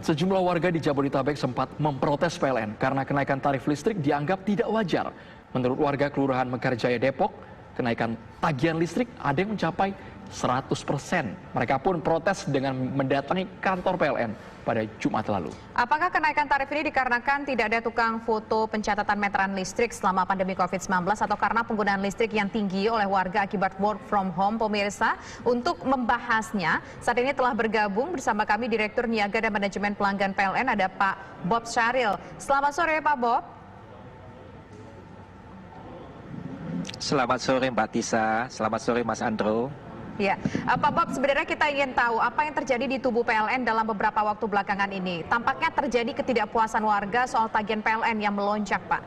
Sejumlah warga di Jabodetabek sempat memprotes PLN karena kenaikan tarif listrik dianggap tidak wajar. Menurut warga Kelurahan Mekarjaya Depok, kenaikan tagihan listrik ada yang mencapai 100%. Mereka pun protes dengan mendatangi kantor PLN pada Jumat lalu. Apakah kenaikan tarif ini dikarenakan tidak ada tukang foto pencatatan meteran listrik selama pandemi COVID-19 atau karena penggunaan listrik yang tinggi oleh warga akibat work from home? Pemirsa, untuk membahasnya, saat ini telah bergabung bersama kami Direktur Niaga dan Manajemen Pelanggan PLN, ada Pak Bob Syaril. Selamat sore Pak Bob. Selamat sore Mbak Tisa, selamat sore Mas Andro. Ya, Pak Bob, sebenarnya kita ingin tahu apa yang terjadi di tubuh PLN dalam beberapa waktu belakangan ini. Tampaknya terjadi ketidakpuasan warga soal tagihan PLN yang melonjak, Pak.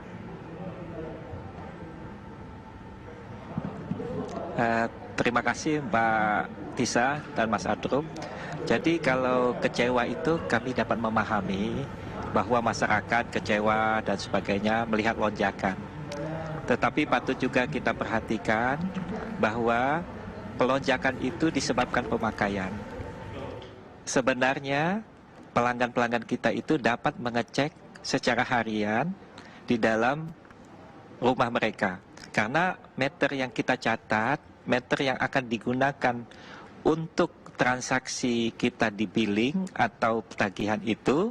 Terima kasih Mbak Tisa dan Mas Andro. Jadi kalau kecewa itu kami dapat memahami bahwa masyarakat kecewa dan sebagainya melihat lonjakan. Tetapi patut juga kita perhatikan bahwa pelonjakan itu disebabkan pemakaian. Sebenarnya pelanggan-pelanggan kita itu dapat mengecek secara harian di dalam rumah mereka. Karena meter yang kita catat, meter yang akan digunakan untuk transaksi kita di billing atau tagihan itu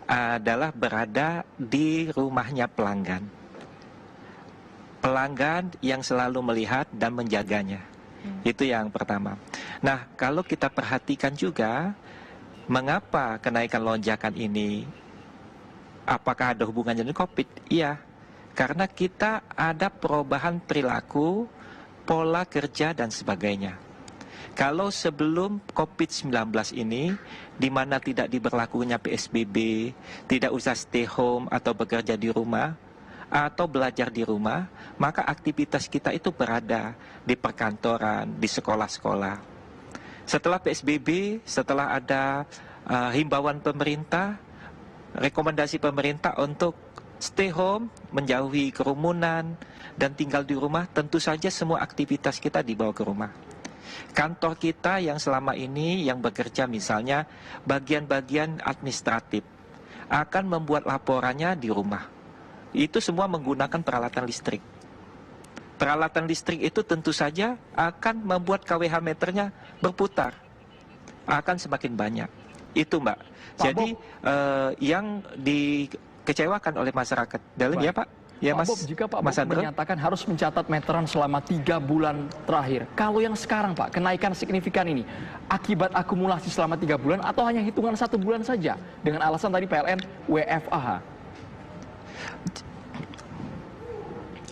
adalah berada di rumahnya pelanggan. Pelanggan yang selalu melihat dan menjaganya. Itu yang pertama. Nah, kalau kita perhatikan juga, mengapa kenaikan lonjakan ini? Apakah ada hubungannya dengan COVID? Iya, karena kita ada perubahan perilaku, pola kerja, dan sebagainya. Kalau sebelum COVID-19 ini, di mana tidak diberlakukannya PSBB, tidak usah stay home atau bekerja di rumah, atau belajar di rumah, maka aktivitas kita itu berada di perkantoran, di sekolah-sekolah. Setelah PSBB, setelah ada himbauan pemerintah, rekomendasi pemerintah untuk stay home, menjauhi kerumunan, dan tinggal di rumah, tentu saja semua aktivitas kita dibawa ke rumah. Kantor kita yang selama ini yang bekerja misalnya bagian-bagian administratif akan membuat laporannya di rumah. Itu semua menggunakan peralatan listrik. Peralatan listrik itu tentu saja akan membuat KWH meternya berputar. Akan semakin banyak. Itu Mbak. Jadi yang dikecewakan oleh masyarakat. Dalam ya Pak? Ya Pak Mas, Bob, jika Pak Mas Bob Andro menyatakan harus mencatat meteran selama 3 bulan terakhir. Kalau yang sekarang Pak, kenaikan signifikan ini akibat akumulasi selama 3 bulan atau hanya hitungan 1 bulan saja? Dengan alasan tadi PLN WFAH.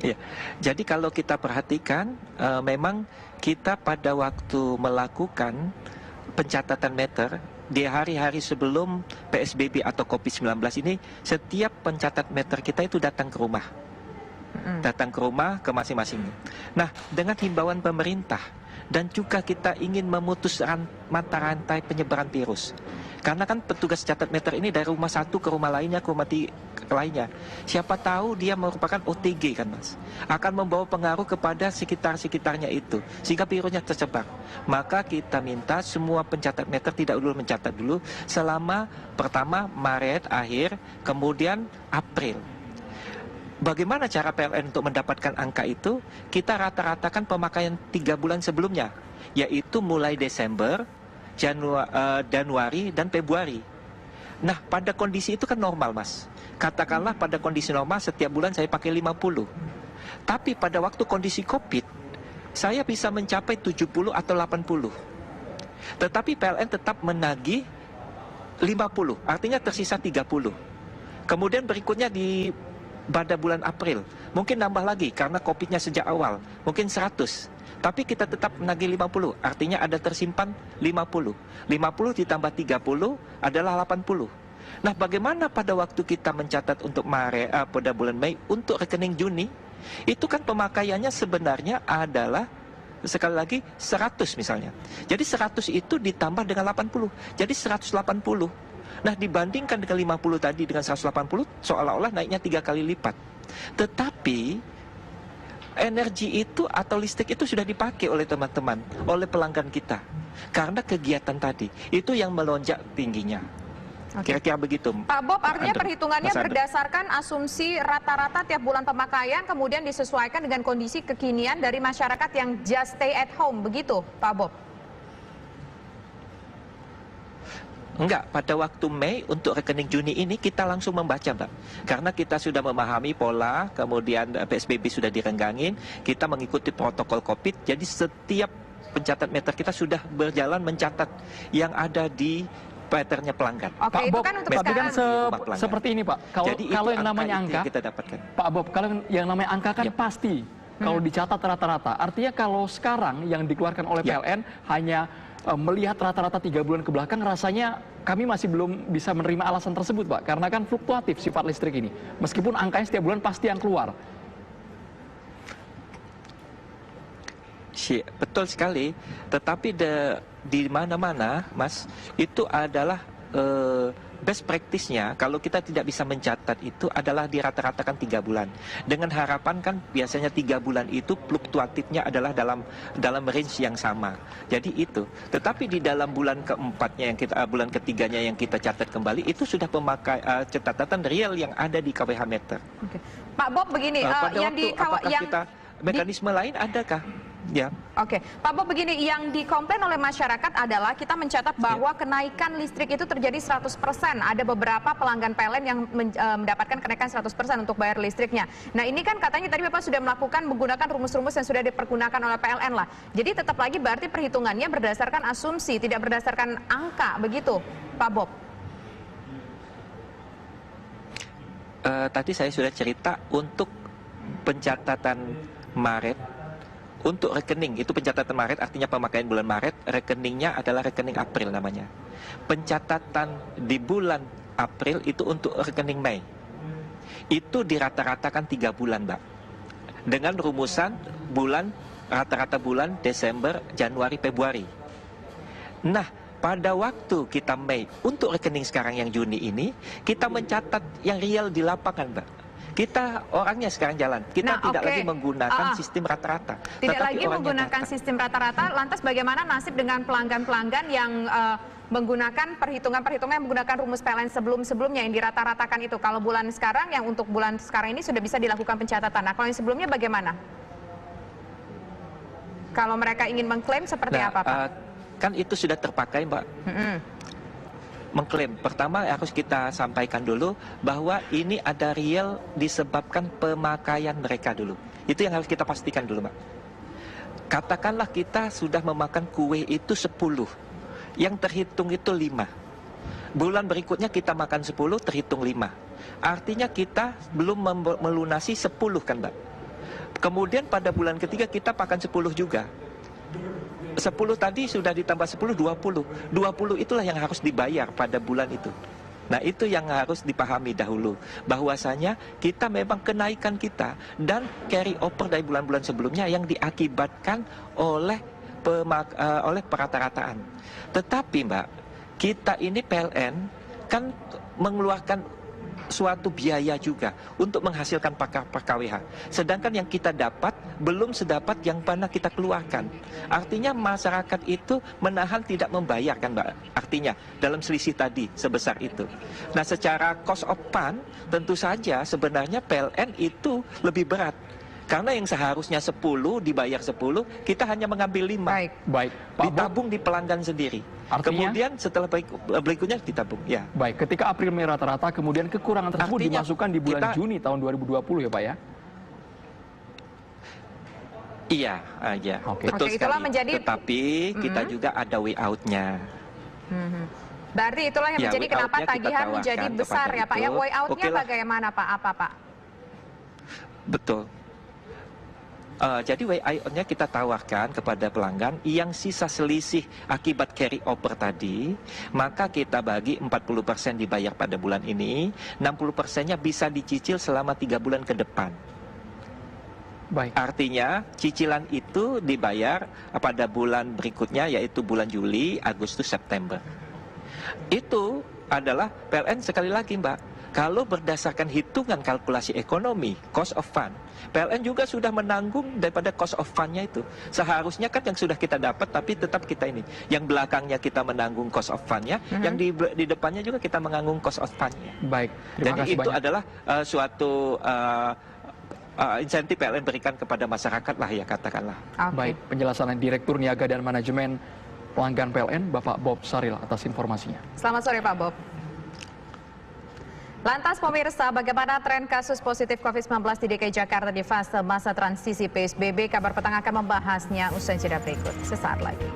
Ya, jadi kalau kita perhatikan, memang kita pada waktu melakukan pencatatan meter di hari-hari sebelum PSBB atau COVID-19 ini, setiap pencatat meter kita itu datang ke rumah, ke masing-masing. Nah, dengan himbauan pemerintah dan juga kita ingin memutus mata rantai penyebaran virus. Karena kan petugas catat meter ini dari rumah satu ke rumah lainnya, ke rumah lainnya. Siapa tahu dia merupakan OTG kan Mas. Akan membawa pengaruh kepada sekitar-sekitarnya itu. Sehingga virusnya tersebar. Maka kita minta semua pencatat meter tidak dulu mencatat dulu selama pertama Maret akhir, kemudian April. Bagaimana cara PLN untuk mendapatkan angka itu? Kita rata-ratakan pemakaian 3 bulan sebelumnya. Yaitu mulai Desember, Januari dan Februari. Nah, pada kondisi itu kan normal Mas. Katakanlah pada kondisi normal setiap bulan saya pakai 50. Tapi pada waktu kondisi COVID, saya bisa mencapai 70 atau 80. Tetapi PLN tetap menagih 50, artinya tersisa 30. Kemudian berikutnya pada bulan April, mungkin nambah lagi karena COVID-nya sejak awal, mungkin 100. Tapi kita tetap menagih 50, artinya ada tersimpan 50. 50 ditambah 30 adalah 80. Nah, bagaimana pada waktu kita mencatat untuk pada bulan Mei untuk rekening Juni, itu kan pemakaiannya sebenarnya adalah sekali lagi 100 misalnya. Jadi 100 itu ditambah dengan 80, jadi 180. Nah, dibandingkan dengan 50 tadi dengan 180, seolah-olah naiknya 3 kali lipat. Tetapi energi itu atau listrik itu sudah dipakai oleh teman-teman, oleh pelanggan kita. Karena kegiatan tadi, itu yang melonjak tingginya. Oke. Kira-kira begitu. Pak Bob, artinya Andre. perhitungannya Mas Andre. berdasarkan asumsi rata-rata tiap bulan pemakaian, kemudian disesuaikan dengan kondisi kekinian dari masyarakat yang just stay at home, begitu Pak Bob? Enggak, pada waktu Mei untuk rekening Juni ini kita langsung membaca, Mbak. Karena kita sudah memahami pola, kemudian PSBB sudah direnggangin, kita mengikuti protokol COVID, jadi setiap pencatat meter kita sudah berjalan mencatat yang ada di patternnya pelanggan. Oke, Pak itu Bob, kan untuk tapi kan sekarang. seperti ini Pak, kalau Jadi kalau itu yang namanya itu angka, yang kita dapatkan. Pak Bob, kalau yang namanya angka kan Yap. pasti kalau dicatat rata-rata. Artinya kalau sekarang yang dikeluarkan oleh Yap. PLN hanya melihat rata-rata 3 bulan ke belakang, rasanya kami masih belum bisa menerima alasan tersebut, Pak. Karena kan fluktuatif sifat listrik ini. Meskipun angkanya setiap bulan pasti yang keluar. Betul sekali, tetapi di mana-mana, Mas, itu adalah best practice-nya. Kalau kita tidak bisa mencatat itu adalah dirata-ratakan 3 bulan. Dengan harapan kan biasanya 3 bulan itu fluktuatifnya adalah dalam range yang sama. Jadi itu. Tetapi di dalam bulan keempatnya yang kita bulan ketiganya yang kita catat kembali itu sudah pemakai catatan real yang ada di KWH meter. Oke. Pak Bob, begini, Pada yang di waktu apakah yang kita mekanisme lain adakah? Ya. Oke, Pak Bob, begini, yang dikomplain oleh masyarakat adalah kita mencatat bahwa kenaikan listrik itu terjadi 100%. Ada beberapa pelanggan PLN yang mendapatkan kenaikan 100% untuk bayar listriknya. Nah, ini kan katanya tadi Bapak sudah melakukan menggunakan rumus-rumus yang sudah dipergunakan oleh PLN lah. Jadi tetap lagi berarti perhitungannya berdasarkan asumsi, tidak berdasarkan angka, begitu, Pak Bob? Tadi saya sudah cerita untuk pencatatan Maret. Untuk rekening, itu pencatatan Maret artinya pemakaian bulan Maret, rekeningnya adalah rekening April namanya. Pencatatan di bulan April itu untuk rekening Mei. Itu dirata-ratakan 3 bulan, Mbak. Dengan rumusan rata-rata bulan Desember, Januari, Februari. Nah, pada waktu kita Mei, untuk rekening sekarang yang Juni ini, kita mencatat yang real di lapangan, Mbak. Kita orangnya sekarang jalan. Kita tidak lagi menggunakan sistem rata-rata. Tidak lagi menggunakan sistem rata-rata. Lantas bagaimana nasib dengan pelanggan-pelanggan yang menggunakan perhitungan-perhitungan yang menggunakan rumus PLN sebelum-sebelumnya yang dirata-ratakan itu? Kalau bulan sekarang, yang untuk bulan sekarang ini sudah bisa dilakukan pencatatan. Nah, kalau yang sebelumnya bagaimana? Kalau mereka ingin mengklaim seperti apa, Pak? Kan itu sudah terpakai, Mbak. Mengklaim. Pertama harus kita sampaikan dulu bahwa ini ada real disebabkan pemakaian mereka dulu. Itu yang harus kita pastikan dulu, Mbak. Katakanlah kita sudah memakan kue itu 10. Yang terhitung itu 5. Bulan berikutnya kita makan 10, terhitung 5. Artinya kita belum melunasi 10 kan, Mbak. Kemudian pada bulan ketiga kita makan 10 juga. 10 tadi sudah ditambah 10, 20. 20 itulah yang harus dibayar pada bulan itu. Nah, itu yang harus dipahami dahulu. Bahwasanya kita memang kenaikan kita dan carry over dari bulan-bulan sebelumnya yang diakibatkan oleh perata-rataan. Tetapi, Mbak, kita ini PLN kan mengeluarkan suatu biaya juga untuk menghasilkan per KWH. Sedangkan yang kita dapat belum sedapat yang pernah kita keluarkan. Artinya masyarakat itu menahan tidak membayar kan, Mbak. Artinya dalam selisih tadi sebesar itu. Nah, secara cost of fund tentu saja sebenarnya PLN itu lebih berat. Karena yang seharusnya 10 dibayar 10, kita hanya mengambil 5. Baik. Pak Ditabung di pelanggan sendiri. Artinya, kemudian setelah berikutnya ditabung. Ya. Baik, ketika April Mei rata-rata, kemudian kekurangan tersebut Artinya, dimasukkan di bulan Juni tahun 2020 ya, Pak ya? Iya, aja. Betul sekali. Tetapi kita juga ada way out-nya. Berarti itulah yang menjadi kenapa tagihan menjadi besar ya, Pak ya. Way out-nya bagaimana, Pak? Apa, Pak? Betul. Jadi way out-nya kita tawarkan kepada pelanggan yang sisa selisih akibat carry over tadi, maka kita bagi 40% dibayar pada bulan ini, 60%-nya bisa dicicil selama 3 bulan ke depan. Baik. Artinya cicilan itu dibayar pada bulan berikutnya, yaitu bulan Juli, Agustus, September. Itu adalah PLN sekali lagi, Mbak. kalau berdasarkan hitungan kalkulasi ekonomi, cost of fund, PLN juga sudah menanggung daripada cost of fund-nya itu. Seharusnya kan yang sudah kita dapat, tapi tetap kita ini. Yang belakangnya kita menanggung cost of fund-nya, yang di depannya juga kita menanggung cost of fund-nya. Baik, terima Jadi kasih itu banyak. adalah suatu insentif PLN berikan kepada masyarakat lah ya, katakanlah. Oke. Baik, penjelasan Direktur Niaga dan Manajemen Pelanggan PLN, Bapak Bob Saril atas informasinya. Selamat sore Pak Bob. Lantas pemirsa, bagaimana tren kasus positif COVID-19 di DKI Jakarta di fase masa transisi PSBB? Kabar Petang akan membahasnya usai jeda berikut. Sesaat lagi.